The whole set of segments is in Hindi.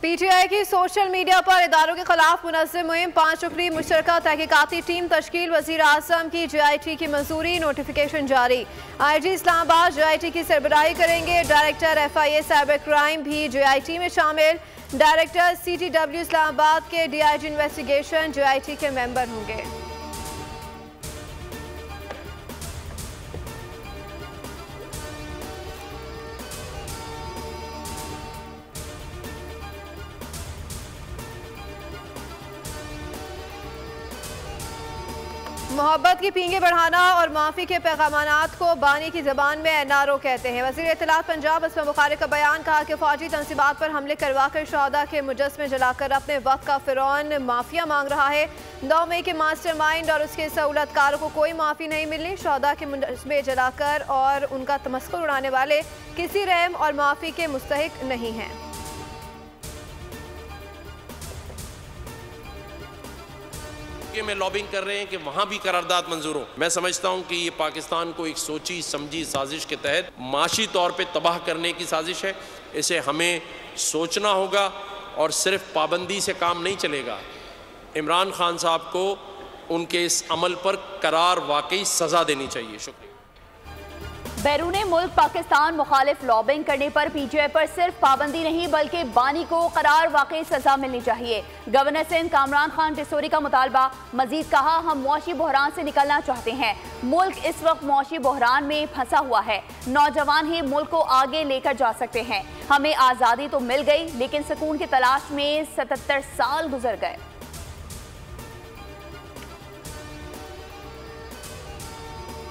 पीटीआई की सोशल मीडिया पर इदारों के खिलाफ मुनज़्ज़म मुहिम 5 रुकनी मुश्तरका तहकीकाती टीम तश्कील। वज़ीर आज़म की JIT की मंजूरी, नोटिफिकेशन जारी। IG इस्लामाबाद JIT की सरबराही करेंगे। डायरेक्टर FIA साइबर क्राइम भी JIT में शामिल। डायरेक्टर CTW इस्लामाबाद के DIG इन्वेस्टिगेशन JIT के मेंबर होंगे। मोहब्बत की पींगे बढ़ाना और माफ़ी के पैगामानात को बानी की ज़बान में NRO कहते हैं। वज़ीर इत्तलात पंजाब असमा बुखारी का बयान, कहा कि फ़ौजी तनसीबात पर हमले करवाकर शहदा के मुजस्मे जलाकर अपने वक्त का फ़िरौन माफ़िया मांग रहा है। 9 मई के मास्टर माइंड और उसके सहूलतकारों को कोई माफ़ी नहीं मिलनी। शहदा के मुजस्मे जलाकर और उनका तमस्खुर उड़ाने वाले किसी रहम और माफ़ी के मुस्तहिक नहीं हैं। में लॉबिंग कर रहे हैं कि वहां भी करारदाद मंजूर हो। मैं समझता हूं कि ये पाकिस्तान को एक सोची समझी साजिश के तहत माशी तौर पे तबाह करने की साजिश है। इसे हमें सोचना होगा और सिर्फ पाबंदी से काम नहीं चलेगा। इमरान खान साहब को उनके इस अमल पर करार वाकई सजा देनी चाहिए। शुक्रिया। बैरूने मुल्क पाकिस्तान मुखालिफ लॉबिंग करने पर PTI पर सिर्फ पाबंदी नहीं बल्कि बानी को करार वाकई सजा मिलनी चाहिए। गवर्नर सिंध कामरान खान टिसोरी का मुतालबा। मजीद कहा, हम मुआशी बहरान से निकलना चाहते हैं। मुल्क इस वक्त मुआशी बहरान में फंसा हुआ है। नौजवान ही मुल्क को आगे लेकर जा सकते हैं। हमें आज़ादी तो मिल गई लेकिन सुकून की तलाश में 77 साल गुजर गए।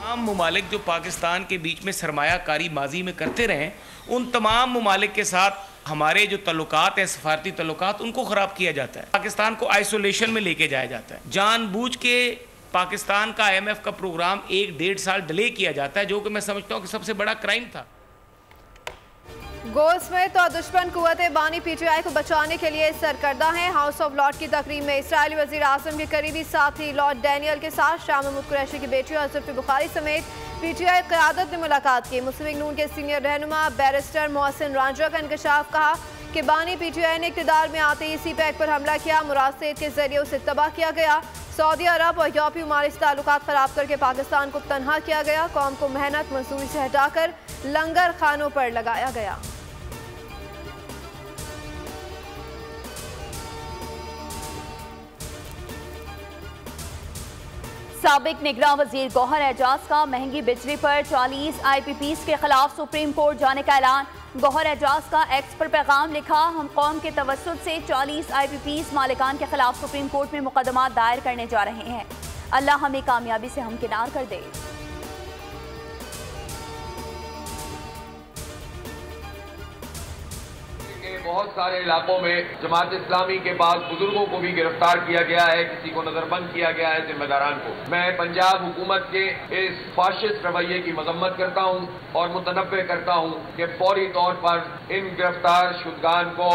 तमाम ममालिक जो पाकिस्तान के बीच में सरमायाकारी माजी में करते रहे, उन तमाम ममालिक के साथ हमारे जो तल्लुकात हैं, सफारती तल्लुकात, उनको ख़राब किया जाता है। पाकिस्तान को आइसोलेशन में लेके जाया जाता है। जानबूझ के पाकिस्तान का IMF का प्रोग्राम 1-1.5 साल डिले किया जाता है, जो कि मैं समझता हूँ कि सबसे बड़ा क्राइम था। गोल्स में तो दुश्मन कुव्वत बानी PTI को बचाने के लिए सरकर्दा हैं। हाउस ऑफ लॉर्ड की तकरीब में इसराइली वज़ीर आज़म के करीबी साथी लॉर्ड डैनियल के साथ शाह महमूद कुरैशी की बेटी और जुल्फ़ी बुखारी समेत PTI क़यादत ने मुलाकात की। मुस्लिम लीग नून के सीनियर रहनुमा बैरिस्टर मोहसिन रांझा का इंकशाफ, कहा कि बानी PTI ने इक़्तिदार में आते ही CPEC पर हमला किया। मुराद सेठ के जरिए उसे तबाह किया गया। सऊदी अरब और यूरोपीय ममालिक से ताल्लुकात ख़राब करके पाकिस्तान को तनहा किया गया। कौम को मेहनत मजदूरी से हटाकर लंगर खानों पर लगाया गया। साबिक निगरान वजीर गौहर एजाज का महंगी बिजली पर 40 IPPs के खिलाफ सुप्रीम कोर्ट जाने का ऐलान। गौहर एजाज का एक्स पर पैगाम लिखा, हम कौम के तवस्सुत से 40 IPPs मालिकान के खिलाफ सुप्रीम कोर्ट में मुकदमा दायर करने जा रहे हैं। अल्लाह हमें कामयाबी से हमकिनार कर दे। बहुत सारे इलाकों में जमात इस्लामी के पास बुजुर्गों को भी गिरफ्तार किया गया है, किसी को नजरबंद किया गया है, जिम्मेदारान को। मैं पंजाब हुकूमत के इस फाशिस्ट रवैये की मजम्मत करता हूँ और मुतनब्बे करता हूँ कि फौरी तौर पर इन गिरफ्तार शुदगान को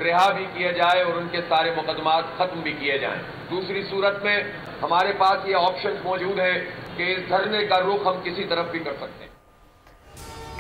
रिहा भी किया जाए और उनके सारे मुकदमात खत्म भी किए जाएं। दूसरी सूरत में हमारे पास ये ऑप्शन मौजूद है कि इस धरने का रुख हम किसी तरफ भी कर सकते हैं।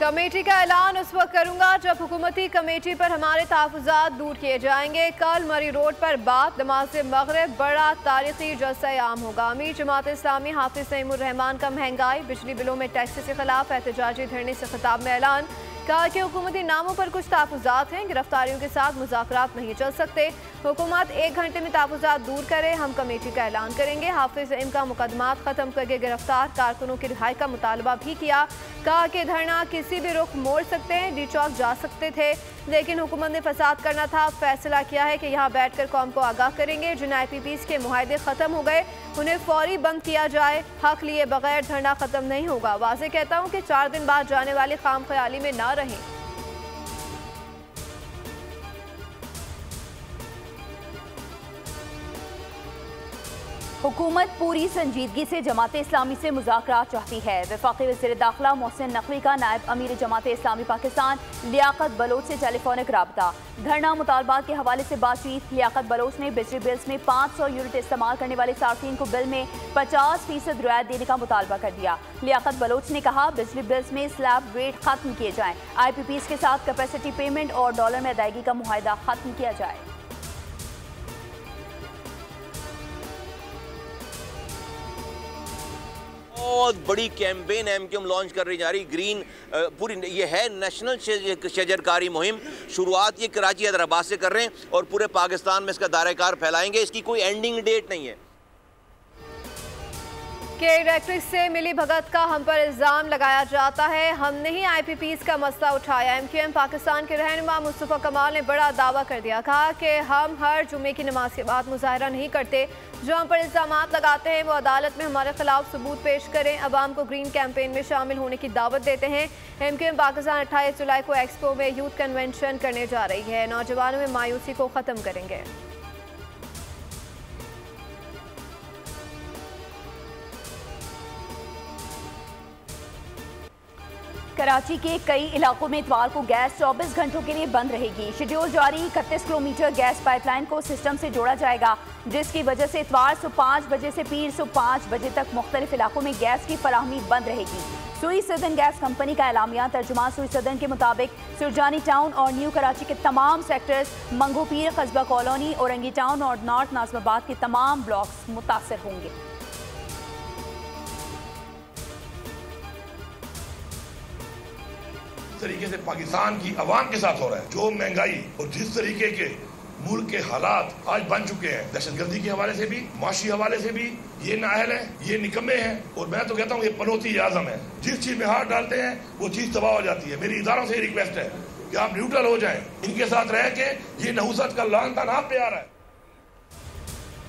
कमेटी का ऐलान उस वक्त करूंगा जब हुकूमती कमेटी पर हमारे तहफ़्फ़ुज़ात दूर किए जाएंगे। कल मरी रोड पर बाद नमाज मगरिब बड़ा तारीखी जलसा आम होगा। अमीर जमात इस्लामी हाफिज सईमुर रहमान का महंगाई बिजली बिलों में टैक्स के खिलाफ एहतजाजी धरने से खिताब में ऐलान, कहा कि हुकूमती नामों पर कुछ तहफ़्फ़ुज़ात हैं, गिरफ्तारियों के साथ मुज़ाकरात नहीं चल सकते। हुकूमत 1 घंटे में तहफ़्फ़ुज़ात दूर करे, हम कमेटी का ऐलान करेंगे। हाफिज इम का मुकदमात ख़त्म करके गिरफ्तार कारकुनों की रिहाई का मुतालबा भी किया, कहा कि धरना किसी भी रुख मोड़ सकते हैं, डी चौक जा सकते थे लेकिन हुकूमत ने फसाद करना था। फैसला किया है कि यहाँ बैठकर कौम को आगाह करेंगे। जिन IPPs के मुआहदे ख़त्म हो गए उन्हें फौरी बंद किया जाए। हक लिए बगैर धरना ख़त्म नहीं होगा। वाज़े कहता हूँ कि 4 दिन बाद जाने वाली खाम ख्याली में ना रहें। हुकूमत पूरी संजीदगी से जमात इस्लामी से मुज़ाकरात चाहती है। वफाकी वज़ीर दाखिला मोहसिन नकवी का नायब अमीर जमात इस्लामी पाकिस्तान लियाकत बलोच से टेलीफोनिक राबता। धरना मुतालबात के हवाले से बातचीत। लियाकत बलोच ने बिजली बिल्स में 500 यूनिट इस्तेमाल करने वाले सार्फिन को बिल में 50% रियायत देने का मुतालबा कर दिया। लियाकत बलोच ने कहा बिजली बिल्स में स्लैब रेट खत्म किए जाएं, IPPs के साथ कैपेसिटी पेमेंट और डॉलर में अदायगी का मुआहदा खत्म किया जाए। बहुत बड़ी कैंपेन एमक्यूएम लॉन्च कर रही जा रही ग्रीन पूरी ये है नेशनल शजरकारी मुहिम। शुरुआत ये कराची हैदराबाद से कर रहे हैं और पूरे पाकिस्तान में इसका दायरेकार फैलाएंगे। इसकी कोई एंडिंग डेट नहीं है। के इलेक्ट्रिक से मिली भगत का हम पर इल्ज़ाम लगाया जाता है। हमने ही IPPs का मसला उठाया। MQM पाकिस्तान के रहनुमा मुस्तफ़ा कमाल ने बड़ा दावा कर दिया। कहा कि हम हर जुमे की नमाज के बाद मुजाहरा नहीं करते। जो हम पर इल्ज़ाम लगाते हैं वो अदालत में हमारे खिलाफ सबूत पेश करें। अवाम को ग्रीन कैंपेन में शामिल होने की दावत देते हैं। MQM पाकिस्तान 28 जुलाई को एक्सपो में यूथ कन्वेंशन करने जा रही है। नौजवानों में मायूसी को ख़त्म करेंगे। कराची के कई इलाकों में इतवार को गैस 24 घंटों के लिए बंद रहेगी। शेड्यूल जारी 31 किलोमीटर गैस पाइपलाइन को सिस्टम से जोड़ा जाएगा, जिसकी वजह से इतवार से 5 बजे से पीर से 5 बजे तक मुख्तलिफ इलाकों में गैस की फराहमी बंद रहेगी। सुई सदन गैस कंपनी का एलामिया। तर्जुमान सुई सदन के मुताबिक सुरजानी टाउन और न्यू कराची के तमाम सेक्टर्स, मंगू पीर, कस्बा कॉलोनी, औरंगी टाउन और नॉर्थ नाज़िमाबाद के तमाम ब्लॉक्स मुतासर होंगे। तरीके से पाकिस्तान की आवाम के साथ हो रहा है, जो महंगाई और जिस तरीके के मुल्क के हालात आज बन चुके हैं, दहशतगर्दी के हवाले से भी, माशी हवाले से भी, ये नाअहल है, ये निकम्मे हैं। और मैं तो कहता हूँ ये पनौती आजम है। जिस चीज में हाथ डालते हैं वो चीज तबाह हो जाती है। मेरी इदारों से रिक्वेस्ट है कि आप न्यूट्रल हो जाएं, इनके साथ रह के ये नहुसत का लानतान आप पे आ रहा है।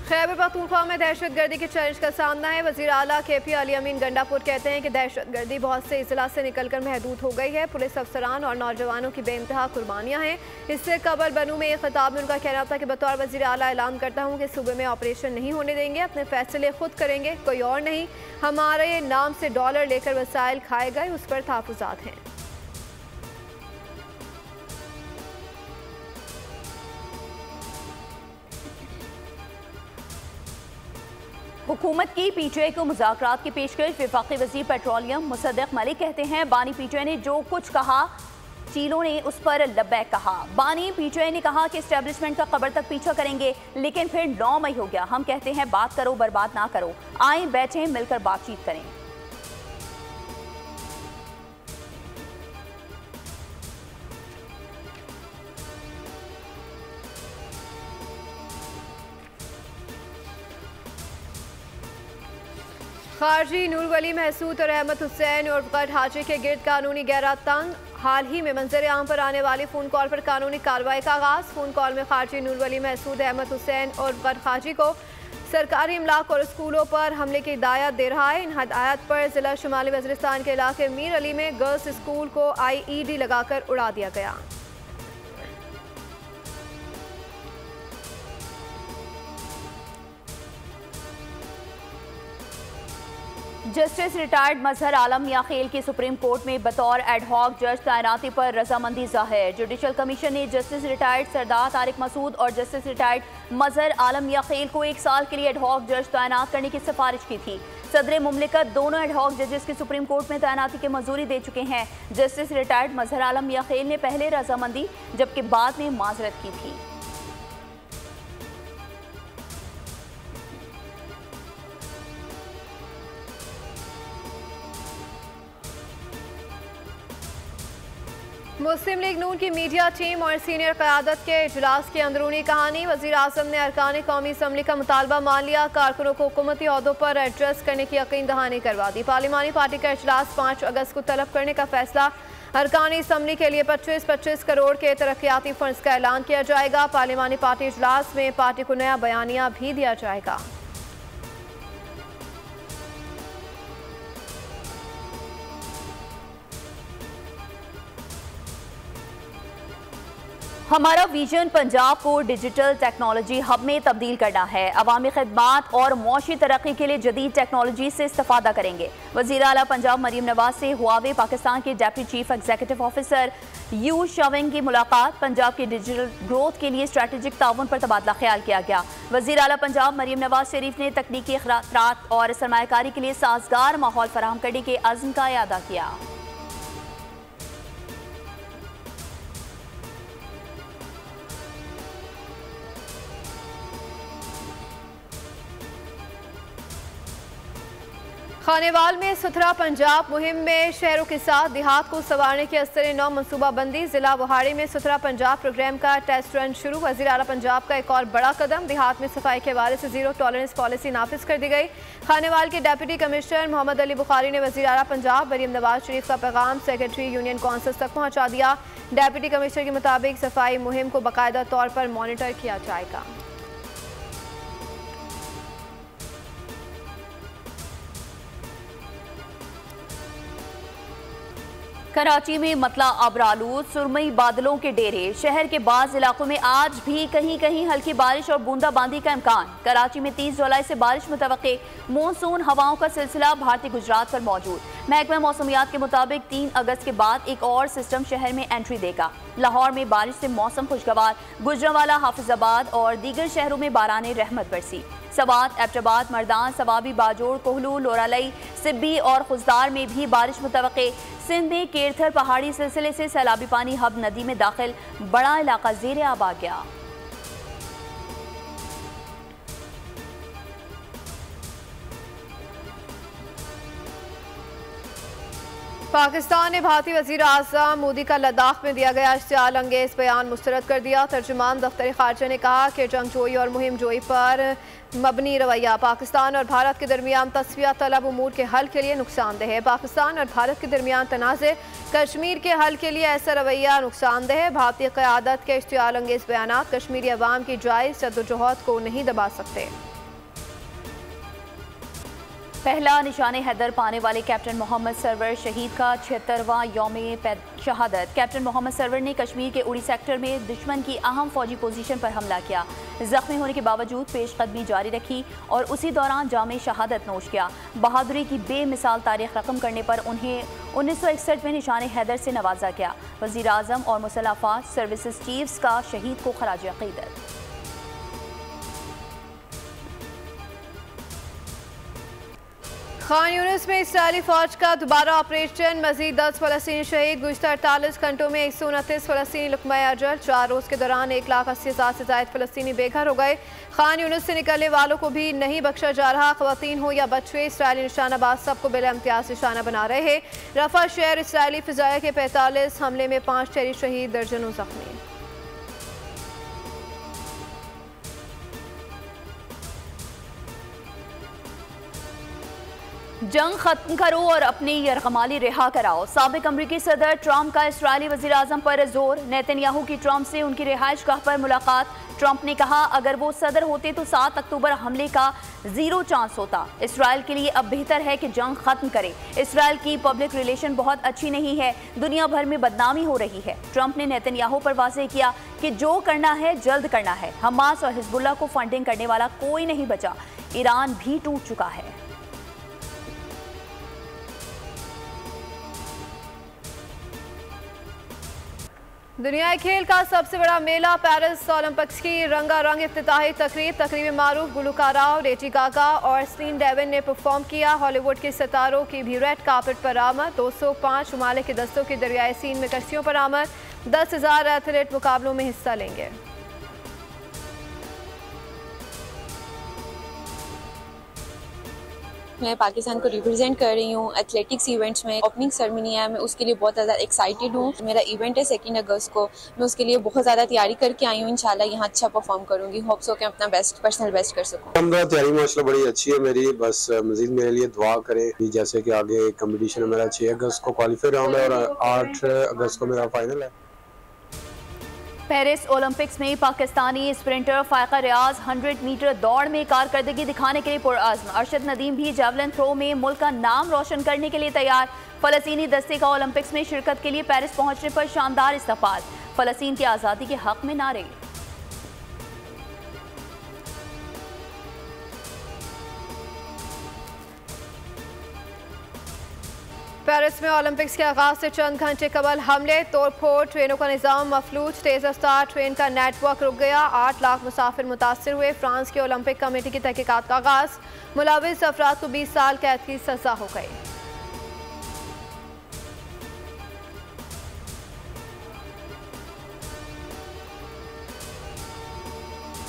खैबर पख्तूनख्वा में दहशतगर्दी के चैलेंज का सामना है। वज़ीर आला KP अली अमीन गंडापुर कहते हैं कि दहशतगर्दी बहुत से अजला से निकलकर महदूद हो गई है। पुलिस अफसरान और नौजवानों की बेइंतहा कुर्बानियाँ हैं। इससे कबल बनू में एक खिताब में उनका कहना था कि बतौर वज़ीर आला ऐलान करता हूँ कि सूबे में ऑपरेशन नहीं होने देंगे, अपने फैसले खुद करेंगे, कोई और नहीं। हमारे नाम से डॉलर लेकर वसाइल खाए गए, उस पर तहफ़्फ़ुज़ात हैं। हुकूमत की PTI को मुज़ाकरात की पेशकश। वफाकी वज़ीर पेट्रोलियम मुसद्दिक़ मलिक कहते हैं बानी PTI ने जो कुछ कहा चीलों ने उस पर लब्बैक कहा। बानी PTI ने कहा कि इस्टेब्लिशमेंट का कब्र तक पीछा करेंगे, लेकिन फिर 9 मई हो गया। हम कहते हैं बात करो, बर्बाद ना करो। आए बैठें, मिलकर बातचीत करें। खारजी नूर वली महसूद और अहमद हुसैन और गट हाजी के गिर्द कानूनी गैरत तंग। हाल ही में मंजर आम पर आने वाली फ़ोन कॉल पर कानूनी कार्रवाई का आगाज़। फ़ोन कॉल में खारजी नूर वली महसूद, अहमद हुसैन और गट हाजी को सरकारी इमलाक और स्कूलों पर हमले की हिदायत दे रहा है। इन हिदायत पर ज़िला शुमाली वज़ीरिस्तान के इलाके मीर अली में गर्ल्स स्कूल को IED लगाकर उड़ा दिया गया। जस्टिस रिटायर्ड मजहर आलम मियां खेल की सुप्रीम कोर्ट में बतौर एडहॉक जज तैनाती पर रजामंदी ज़ाहिर। जुडिशल कमीशन ने जस्टिस रिटायर्ड सरदार तारिक मसूद और जस्टिस रिटायर्ड मजहर आलम मियां खेल को 1 साल के लिए एडहॉक जज तैनात करने की सिफारिश की थी। सदर मुमलिकत दोनों एडहॉक जजेस की सुप्रीम कोर्ट में तैनाती की मंजूरी दे चुके हैं। जस्टिस रिटायर्ड मजहर आलम मियां खेल ने पहले रजामंदी जबकि बाद में माजरत की थी। मुस्लिम लीग नून की मीडिया टीम और सीनियर क़यादत के इजलास की अंदरूनी कहानी। वज़ीर आज़म ने अरकान कौमी असम्बली का मुतालबा मान लिया। कारकुनों को हुकूमती ओहदों पर एडजस्ट करने की यकीन दहानी करवा दी। पार्लिमानी पार्टी का इजलास 5 अगस्त को तलब करने का फैसला। अरकान असम्बली के लिए 25-25 करोड़ के तरक्याती फंड्स का ऐलान किया जाएगा। पार्लिमानी पार्टी इजलास में पार्टी को नया बयानिया भी दिया जाएगा। हमारा विजन पंजाब को डिजिटल टेक्नोलॉजी हब में तब्दील करना है। अवामी खिदमात और मौशी तरक्की के लिए जदीद टेक्नोलॉजी से इस्तेफादा करेंगे। वज़ीर आला पंजाब मरीम नवाज से हुआवे पाकिस्तान के deputy chief executive officer you shoving की मुलाकात। पंजाब के डिजिटल ग्रोथ के लिए स्ट्रेटेजिक ताउन पर तबादला ख्याल किया गया। वज़ीर आला पंजाब मरीम नवाज शरीफ ने तकनीकी खरात और सरमायाकारी के लिए साजगार माहौल फराहम करने के अज़्म का इयादा किया। खानेवाल में सुथरा पंजाब मुहिम में शहरों के साथ देहात को संवारने की अस्तर नौ मनसूबाबंदी। जिला वहाड़ी में सुथरा पंजाब प्रोग्राम का टेस्ट रन शुरू। वज़ीर आला पंजाब का एक और बड़ा कदम, देहात में सफाई के हवाले से जीरो टॉलरेंस पॉलिसी नाफिज कर दी गई। खानेवाल के डिप्टी कमिश्नर मोहम्मद अली बुखारी ने वज़ीर आला पंजाब मरीम नवाज शरीफ का पैगाम सेक्रेटरी यूनियन काउंसिल तक पहुँचा दिया। डिप्टी कमिश्नर के मुताबिक सफाई मुहिम को बाकायदा तौर पर मॉनिटर किया जाएगा। कराची में मतला आबरालूद सुरमई बादलों के डेरे। शहर के बाज़ इलाकों में आज भी कहीं कहीं हल्की बारिश और बूंदाबांदी का इम्कान। कराची में 30 जुलाई से बारिश मुतवक्के। मॉनसून हवाओं का सिलसिला भारतीय गुजरात पर मौजूद। महकमा मौसमियात के मुताबिक 3 अगस्त के बाद एक और सिस्टम शहर में एंट्री देगा। लाहौर में बारिश से मौसम खुशगवार। गुजरांवाला, हाफिजाबाद और दीगर शहरों में बाराने रहमत बरसी। सवात, एबटाबाद, मर्दान, सवाबी, बाजोड़, कोहलू, लोरालई, सिब्बी और खुजदार में भी बारिश मुतवक्के। सिंध में केरथर पहाड़ी सिलसिले से सैलाबी पानी हब नदी में दाखिल। बड़ा इलाका ज़ेरे आब आ गया। पाकिस्तान ने भारतीय वज़ीर आज़म मोदी का लद्दाख में दिया गया इश्तियाल अंगेज बयान मुस्तरद कर दिया। तर्जुमान दफ्तर खारजा ने कहा कि जंगजोई और मुहिम जोई पर मबनी रवैया पाकिस्तान और भारत के दरमियान तस्वीर तलब उमूर के हल के लिए नुकसानदेह है। पाकिस्तान और भारत के दरमियान तनाज़े कश्मीर के हल के लिए ऐसा रवैया नुकसानदेह है। भारतीय क़यादत के इश्तियाल अंगेज बयान कश्मीरी अवाम की जायज़ जद्दोजहद को नहीं दबा सकते। पहला निशाने हैदर पाने वाले कैप्टन मोहम्मद सरवर शहीद का 76वां यौम शहादत। कैप्टन मोहम्मद सरवर ने कश्मीर के उड़ी सेक्टर में दुश्मन की अहम फौजी पोजीशन पर हमला किया। जख्मी होने के बावजूद पेशकदमी जारी रखी और उसी दौरान जामे शहादत नोश किया। बहादुरी की बेमिसाल तारीख रकम करने पर उन्हें 1961 में निशाने हैदर से नवाजा गया। वज़ीर आज़म और मुसल्लह अफ़वाज सर्विसेज चीफ्स का शहीद को खराज अक़ीदत। खान यूनिस में इसराइली फौज का दोबारा ऑपरेशन। मजीद 10 फ़लस्तीनी शहीद। गुज़श्ता 48 घंटों में 129 फ़लस्तीनी लुक़मा अजल। 4 रोज़ के दौरान 1,80,000 से ज़ायद फ़लस्तीनी बेघर हो गए। खान यूनिस से निकलने वालों को भी नहीं बख्शा जा रहा। ख़वातीन हो या बच्चे, इसराइली निशानाबाज सबको बिला इम्तियाज़ निशाना बना रहे हैं। रफ़ा शहर इसराइली फ़िज़ाया के 45 हमले में 5 शहरी शहीद, दर्जनों ज़ख्मी। जंग खत्म करो और अपनी यरगमाली रिहा कराओ। साबिक अमरीकी सदर ट्रंप का इसराइली वज़ीर आज़म पर जोर। नेतन्याहू की ट्रंप से उनकी रिहाइश गाह पर मुलाकात। ट्रंप ने कहा अगर वो सदर होते तो 7 अक्टूबर हमले का 0 चांस होता। इसराइल के लिए अब बेहतर है कि जंग खत्म करे। इसराइल की पब्लिक रिलेशन बहुत अच्छी नहीं है, दुनिया भर में बदनामी हो रही है। ट्रंप ने नेतन्याहू पर वाज़ेह किया कि जो करना है जल्द करना है। हमास और हिजबुल्लाह को फंडिंग करने वाला कोई नहीं बचा। ईरान भी टूट चुका है। दुनियाई खेल का सबसे बड़ा मेला पेरिस ओलंपिक्स की रंगारंग इफ्तिताही तकरीब में मारूफ गुलकाराओं लेडी गागा और स्टीन डेविन ने परफॉर्म किया। हॉलीवुड के सितारों की भी रेड कार्पेट पर आमद। 205 ममालिक के दस्तों की दरियाई सीन में कश्तियों पर आमद। 10,000 एथलीट मुकाबलों में हिस्सा लेंगे। मैं पाकिस्तान को रिप्रेजेंट कर रही हूँ एथलेटिक्स इवेंट्स में। ओपनिंग सेरेमनी है, मैं उसके लिए बहुत ज़्यादा एक्साइटेड हूँ। मेरा इवेंट है 2 अगस्त को। मैं उसके लिए बहुत ज़्यादा तैयारी करके आई हूँ। इंशाल्लाह यहाँ अच्छा परफॉर्म करूँगी। होप्स हो कि अपना बेस्ट पर्सनल बेस्ट कर सकूँ। तैयारी माशाल्लाह बड़ी अच्छी है मेरी। बस मजीद मेरे लिए दुआ करें। जैसे कि आगे कंपटीशन मेरा 6 अगस्त को क्वालिफाई राउंड है और 8 अगस्त को मेरा फाइनल है। पेरिस ओलंपिक्स में पाकिस्तानी स्प्रिंटर फायका रियाज 100 मीटर दौड़ में कारकर्दगी दिखाने के लिए पुरअज़्म। अरशद नदीम भी जैवलिन थ्रो में मुल्क का नाम रोशन करने के लिए तैयार। फ़लस्तीनी दस्ते का ओलंपिक्स में शिरकत के लिए पेरिस पहुंचने पर शानदार इस्तक़बाल। फलस्तीन की आज़ादी के हक में नारे। पेरिस में ओलंपिक्स के आगाज से चंद घंटे कबल हमले, तोड़फोड़, ट्रेनों का निजाम मफलूज, तेज रफ्तार ट्रेन का नेटवर्क रुक गया, 8 लाख मुसाफिर मुतासर हुए। फ्रांस की ओलंपिक कमेटी की तहकीकात का आगाज, मुलविस अफराद को 20 साल कैद की सजा हो गई।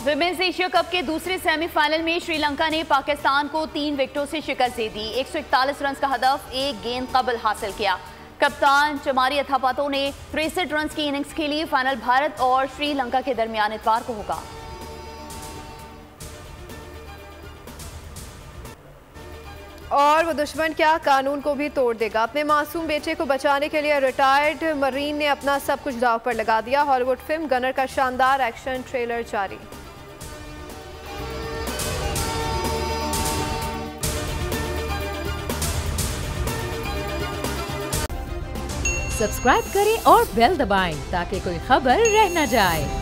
विमेंस एशिया कप के दूसरे सेमीफाइनल में श्रीलंका ने पाकिस्तान को 3 विकेटों से शिकस्त दे दी। 141 रन का हदफ एक गेंद कबल हासिल किया। कप्तान चमारी अथापातो ने 63 रन की इनिंग्स खेली। फाइनल भारत और श्रीलंका के दरमियान इतवार को होगा। और वो दुश्मन क्या कानून को भी तोड़ देगा। अपने मासूम बेटे को बचाने के लिए रिटायर्ड मरीन ने अपना सब कुछ दांव पर लगा दिया। हॉलीवुड फिल्म गनर का शानदार एक्शन ट्रेलर जारी। सब्सक्राइब करें और बेल दबाएं ताकि कोई खबर रह न जाए।